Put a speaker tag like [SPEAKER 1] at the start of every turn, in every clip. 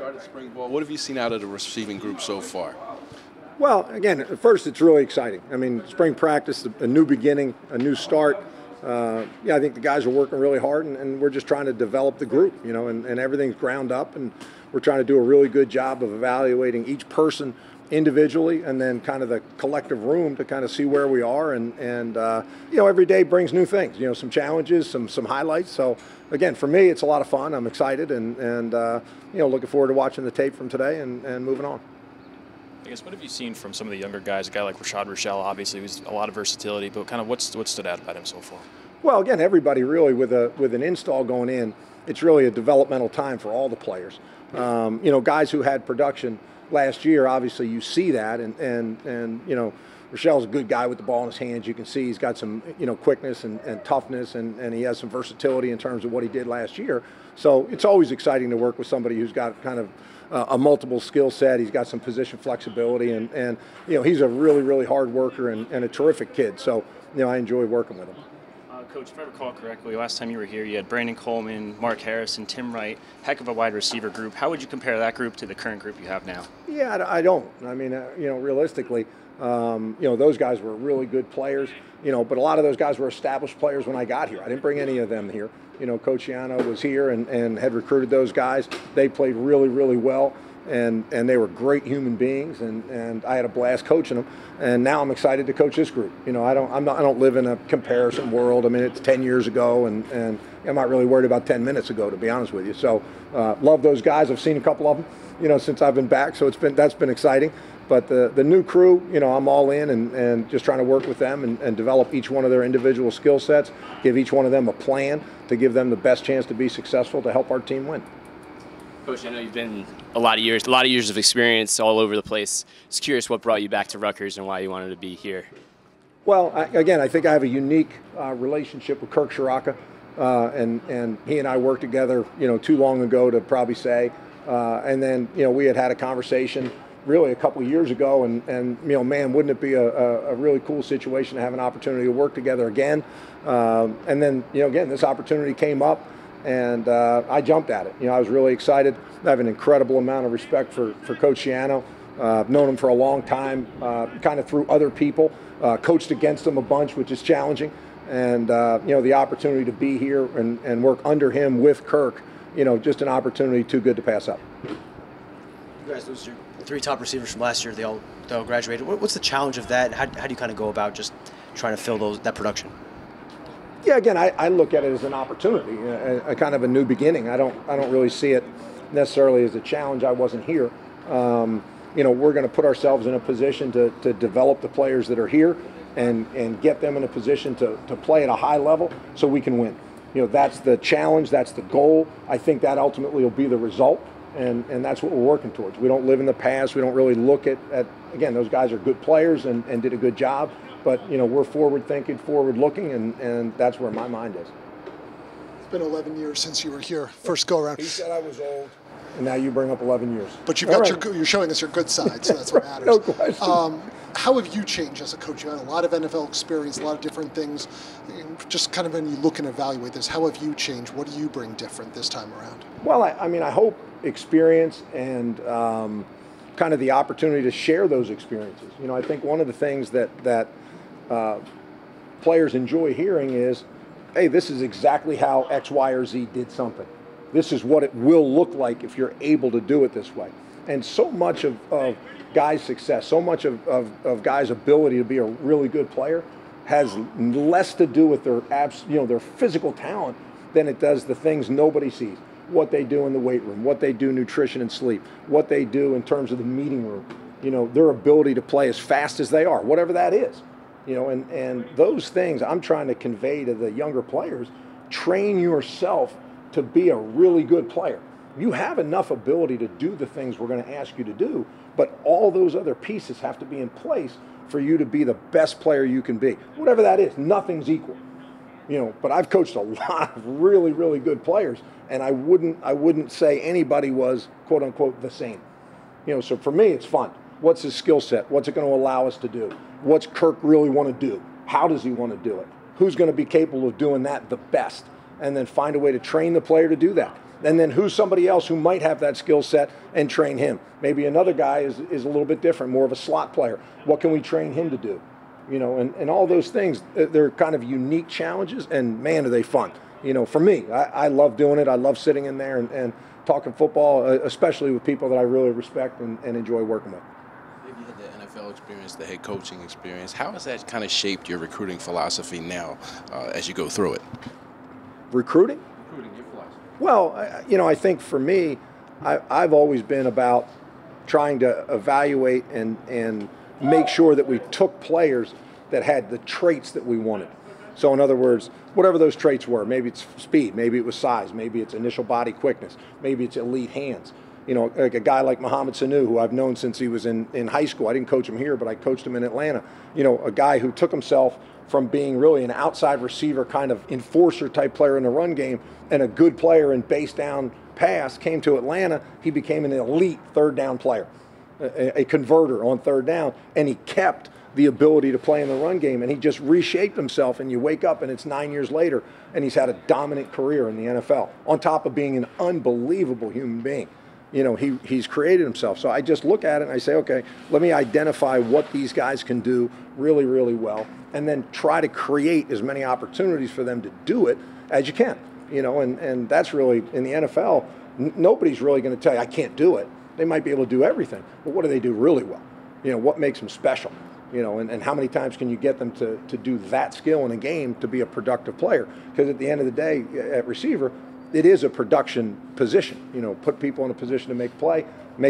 [SPEAKER 1] started spring ball. What have you seen out of the receiving group so far?
[SPEAKER 2] Well, again, at first it's really exciting. I mean, spring practice, a new beginning, a new start. I think the guys are working really hard, and we're just trying to develop the group, and everything's ground up, and we're trying to do a really good job of evaluating each person individually and then kind of the collective room to kind of see where we are. And every day brings new things, some challenges, some highlights. So, again, for me, it's a lot of fun. I'm excited and looking forward to watching the tape from today and moving on.
[SPEAKER 3] I guess, what have you seen from some of the younger guys? A guy like Rashad Rochelle, obviously, who's a lot of versatility, but kind of what stood out about him so far?
[SPEAKER 2] Well, again, everybody really with an install going in, it's really a developmental time for all the players. Guys who had production last year, obviously you see that, and Rochelle's a good guy with the ball in his hands. You can see he's got some quickness and toughness, and he has some versatility in terms of what he did last year. So it's always exciting to work with somebody who's got kind of a multiple skill set. He's got some position flexibility, and he's a really, really hard worker and a terrific kid. So I enjoy working with him.
[SPEAKER 3] Coach, if I recall correctly, last time you were here, you had Brandon Coleman, Mark Harrison, Tim Wright, heck of a wide receiver group. How would you compare that group to the current group you have now?
[SPEAKER 2] Yeah, I don't. I mean, realistically, those guys were really good players, but a lot of those guys were established players when I got here. I didn't bring any of them here. Coach Schiano was here and had recruited those guys. They played really, really well. And they were great human beings, and I had a blast coaching them. And now I'm excited to coach this group. I don't live in a comparison world. I mean, it's 10 years ago, and I'm not really worried about 10 minutes ago, to be honest with you. So love those guys. I've seen a couple of them, since I've been back. So that's been exciting. But the new crew, I'm all in and just trying to work with them and develop each one of their individual skill sets, give each one of them a plan to give them the best chance to be successful to help our team win.
[SPEAKER 4] Coach, I know you've been a lot of years of experience all over the place. Just curious what brought you back to Rutgers and why you wanted to be here.
[SPEAKER 2] Well, I think I have a unique relationship with Kirk Ciarrocca, and he and I worked together, too long ago to probably say. And then, we had a conversation really a couple of years ago, and man, wouldn't it be a really cool situation to have an opportunity to work together again? And then, again, this opportunity came up. And I jumped at it. I was really excited. I have an incredible amount of respect for Coach Schiano. I've known him for a long time, kind of through other people. Coached against him a bunch, which is challenging. And, the opportunity to be here and work under him with Kirk, just an opportunity too good to pass up.
[SPEAKER 5] You guys, those are three top receivers from last year. They all graduated. What's the challenge of that? How do you kind of go about just trying to fill that production?
[SPEAKER 2] Yeah, again, I look at it as an opportunity, a kind of a new beginning. I don't really see it necessarily as a challenge. I wasn't here. We're going to put ourselves in a position to develop the players that are here and get them in a position to play at a high level so we can win. That's the challenge. That's the goal. I think that ultimately will be the result, and that's what we're working towards. We don't live in the past. We don't really look at again, those guys are good players and did a good job. But, we're forward-thinking, forward-looking, and that's where my mind is.
[SPEAKER 6] It's been 11 years since you were here, first go-around.
[SPEAKER 2] He said I was old, and now you bring up 11 years.
[SPEAKER 6] But you're showing us your good side, so that's what matters.
[SPEAKER 2] No question.
[SPEAKER 6] How have you changed as a coach? You had a lot of NFL experience, a lot of different things. Just kind of when you look and evaluate this, how have you changed? What do you bring different this time around?
[SPEAKER 2] Well, I hope experience and kind of the opportunity to share those experiences. I think one of the things that players enjoy hearing is, hey, this is exactly how X, Y, or Z did something. This is what it will look like if you're able to do it this way. And so much of guys' success, so much of guys' ability to be a really good player has less to do with their physical talent than it does the things nobody sees. What they do in the weight room, what they do nutrition and sleep, what they do in terms of the meeting room, their ability to play as fast as they are, whatever that is. And those things I'm trying to convey to the younger players. Train yourself to be a really good player. You have enough ability to do the things we're going to ask you to do, but all those other pieces have to be in place for you to be the best player you can be. Whatever that is, nothing's equal. But I've coached a lot of really, really good players, and I wouldn't say anybody was, quote unquote, the same. So for me, it's fun. What's his skill set? What's it going to allow us to do? What's Kirk really want to do? How does he want to do it? Who's going to be capable of doing that the best? And then find a way to train the player to do that. And then who's somebody else who might have that skill set and train him? Maybe another guy is a little bit different, more of a slot player. What can we train him to do? You know, and all those things, they're kind of unique challenges, and man, are they fun. You know, for me, I love doing it. I love sitting in there and talking football, especially with people that I really respect and enjoy working with.
[SPEAKER 1] You had the NFL experience, the head coaching experience. How has that kind of shaped your recruiting philosophy now as you go through it?
[SPEAKER 2] Recruiting?
[SPEAKER 1] Recruiting, your philosophy.
[SPEAKER 2] Well, you know, I think for me, I've always been about trying to evaluate and make sure that we took players that had the traits that we wanted. So in other words, whatever those traits were, maybe it's speed, maybe it was size, maybe it's initial body quickness, maybe it's elite hands. You know, like a guy like Mohamed Sanu, who I've known since he was in high school. I didn't coach him here, but I coached him in Atlanta. You know, a guy who took himself from being really an outside receiver kind of enforcer type player in the run game and a good player in base down pass, came to Atlanta, he became an elite third down player, a converter on third down, and he kept the ability to play in the run game, and he just reshaped himself, and you wake up and it's 9 years later and he's had a dominant career in the NFL on top of being an unbelievable human being. You know, he's created himself. So I just look at it and I say, okay, let me identify what these guys can do really, really well, and then try to create as many opportunities for them to do it as you can. You know, and that's really, in the NFL, nobody's really going to tell you, I can't do it. They might be able to do everything, but what do they do really well? You know, what makes them special? You know, and how many times can you get them to do that skill in a game to be a productive player? Because at the end of the day, at receiver, it is a production position. You know, put people in a position to make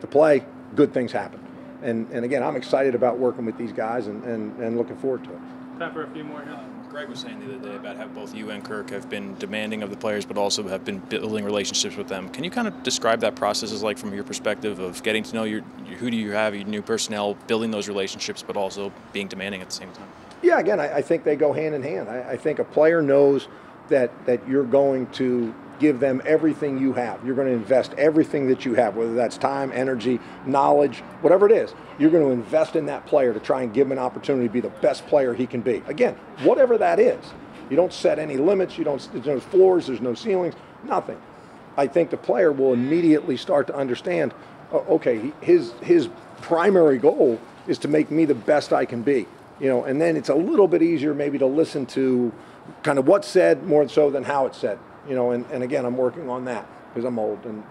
[SPEAKER 2] the play, good things happen. And again, I'm excited about working with these guys and looking forward to it.
[SPEAKER 7] Time for a few more here. Greg was saying the other day about how both you and Kirk have been demanding of the players, but also have been building relationships with them. Can you kind of describe that process as, like, from your perspective of getting to know who do you have, your new personnel, building those relationships, but also being demanding at the same time?
[SPEAKER 2] Yeah, again, I think they go hand in hand. I think a player knows that you're going to give them everything you have. You're going to invest everything that you have, whether that's time, energy, knowledge, whatever it is. You're going to invest in that player to try and give him an opportunity to be the best player he can be. Again, whatever that is. You don't set any limits. There's no floors. There's no ceilings. Nothing. I think the player will immediately start to understand, okay, his primary goal is to make me the best I can be. You know, and then it's a little bit easier maybe to listen to kind of what's said more so than how it's said. You know, and again, I'm working on that because I'm old and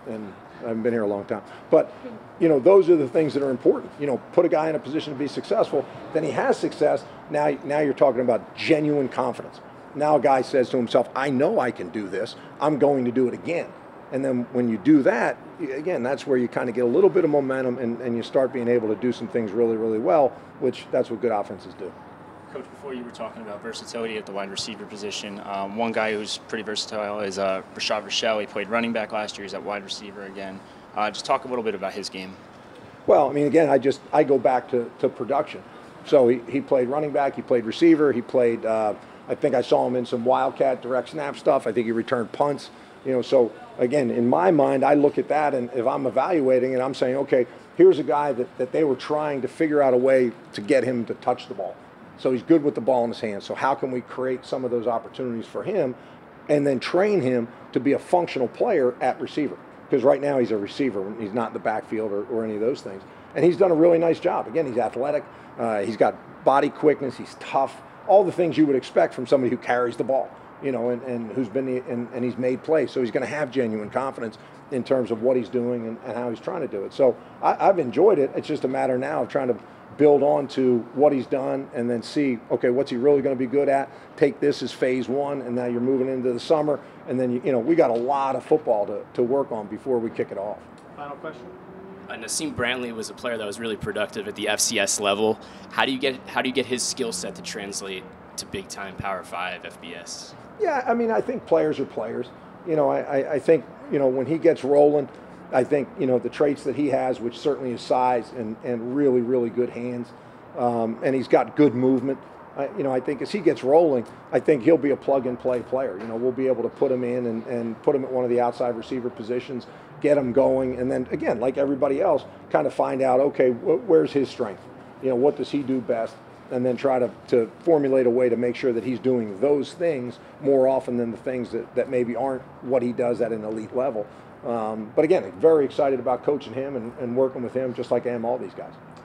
[SPEAKER 2] I haven't been here a long time. But, you know, those are the things that are important. You know, put a guy in a position to be successful, then he has success. Now you're talking about genuine confidence. Now a guy says to himself, I know I can do this. I'm going to do it again. And then when you do that, again, that's where you kind of get a little bit of momentum and you start being able to do some things really, really well, which that's what good offenses do.
[SPEAKER 3] Coach, before you were talking about versatility at the wide receiver position, one guy who's pretty versatile is Rashad Rochelle. He played running back last year. He's at wide receiver again. Just talk a little bit about his game.
[SPEAKER 2] Well, I mean, again, I go back to production. So he played running back. He played receiver. He played, I think I saw him in some Wildcat direct snap stuff. I think he returned punts. You know, so again, in my mind, I look at that, and if I'm evaluating it, I'm saying, okay, here's a guy that they were trying to figure out a way to get him to touch the ball. So he's good with the ball in his hands. So how can we create some of those opportunities for him and then train him to be a functional player at receiver? Because right now he's a receiver. He's not in the backfield or any of those things. And he's done a really nice job. Again, he's athletic. He's got body quickness. He's tough. All the things you would expect from somebody who carries the ball, you know, and who's been and he's made plays. So he's going to have genuine confidence in terms of what he's doing and how he's trying to do it. So I've enjoyed it. It's just a matter now of trying to build on to what he's done and then see, okay, what's he really going to be good at? Take this as phase one, and now you're moving into the summer, and then, you know, we got a lot of football to work on before we kick it off.
[SPEAKER 7] Final question.
[SPEAKER 4] Nassim Brantley was a player that was really productive at the FCS level. How do you get his skill set to translate to big time Power 5 FBS?
[SPEAKER 2] Yeah, I mean, I think players are players. You know, I think, you know, when he gets rolling, I think, you know, the traits that he has, which certainly is size and really, really good hands, and he's got good movement. You know, I think as he gets rolling, I think he'll be a plug-and-play player. You know, we'll be able to put him in and put him at one of the outside receiver positions, get him going, and then, again, like everybody else, kind of find out, okay, where's his strength? You know, what does he do best? And then try to formulate a way to make sure that he's doing those things more often than the things that maybe aren't what he does at an elite level. But again, very excited about coaching him and working with him, just like I am all these guys.